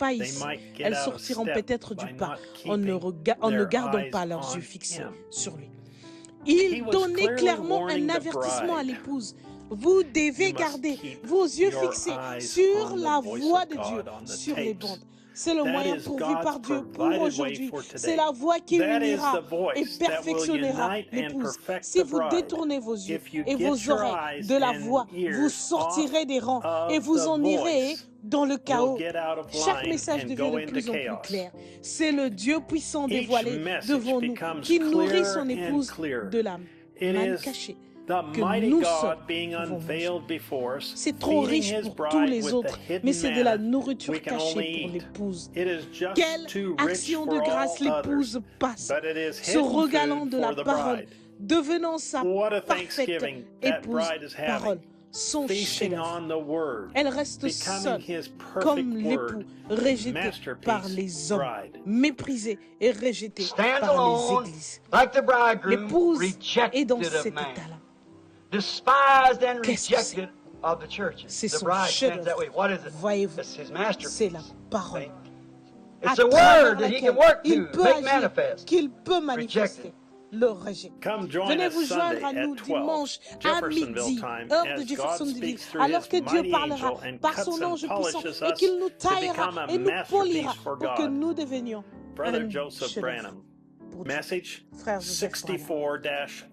pas they ici. might get Elles out of sortiront step peut-être by du pas not en ne keeping gardant their pas eyes leurs yeux on fixés him. sur lui. He Il was donnait clearly clairement warning un the avertissement à bride. l'épouse. Vous devez You must garder keep vos yeux your fixés eyes sur on the la voice voix of de Dieu, God on the sur les tapes. bandes. C'est le That moyen is pourvu God's par Dieu pour provided way aujourd'hui. for C'est today. la voie qui That is unira the et voice that will perfectionnera unite and l'épouse. perfect Si the vous bride. détournez vos yeux If you et get vos your oreilles eyes de la and voix, vous ears sortirez des rangs et of vous the en irez voice, dans le you'll chaos. get out of Chaque line message and devient go de into plus en plus chaos. clair. C'est le Dieu puissant Each dévoilé message devant nous becomes qui nourrit clearer son and épouse clearer. de l'âme. It Manne is cachée the que mighty nous God seuls being pouvons manger. unveiled before us, C'est trop feeding riche his pour tous bride les with the autres, mais hidden c'est de la manna nourriture we can cachée only pour eat. l'épouse. It is just Quelle too rich action de for grâce all others, l'épouse passe, but it is se hidden regalant food de la for the parole, bride. devenant sa What a parfaite thanksgiving that épouse bride is parole, having, son feasting chef-d'œuvre. on the word, Elle reste becoming seule, his comme perfect l'époux, word, rejeté par masterpiece les hommes, bride. méprisé et rejeté Stands par les alone, églises. like the bridegroom, L'épouse est dans rejected of cet man, état-là. despised and Qu'est-ce que c'est? rejected of the churches. C'est The son bride stands that way. chef-d'œuvre. What is it? Voyez-vous, It's his masterpiece. c'est la parole. See? À It's a travers word that he laquelle can work il to, peut make agir, manifest. qu'il peut manifester. Le rejet. Come join Venez us vous joindre Sunday à nous at 12, dimanche à Jeffersonville midi, time, heure de as God Jeffersonville, speaks through alors his que Dieu mighty parlera angel and par cuts son and ange puissant polishes et us qu'il nous to taillera become a et nous polira masterpiece for pour que God. nous devenions Brother un Joseph chef-d'œuvre Branham. pour Dieu. Message Frère Joseph Branham.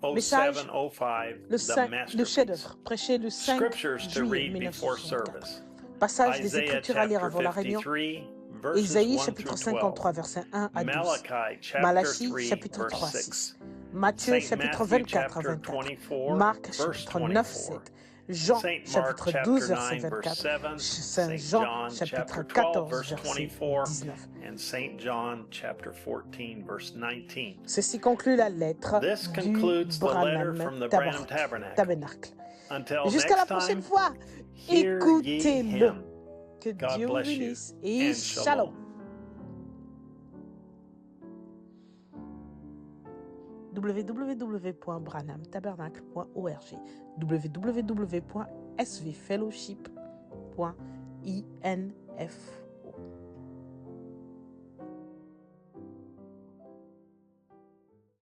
64-0705, Le the masterpiece. chef-d'œuvre, prêché le 5 Scriptures to juillet read before 1964. service. Passage des Isaiah Écritures à lire chapter avant la réunion. 53, verses Ésaïe 1 chapitre through 12. 53, versets 1 à 12. Malachi chapter Malachie 3, chapitre verse 3, 6. 6. Matthieu Saint chapitre Matthew 24 à chapter 24. 24, Marc verse chapitre 9, 24. 7. Jean Saint Mark chapitre chapter 12, verset 9, verse 24. 7. Saint Saint Jean John chapitre chapter 12, 14, verse verset 24. 19. And Saint John chapter 14, verse 19. Ceci conclut la lettre This du concludes the letter Branham from the Branham Tabernacle. Until Jusqu'à la next prochaine time, fois, hear ye écoutez-le. him. Que God Dieu vous bless you bénisse et and shalom. shalom. www.branhamtabernacle.org www.svfellowship.info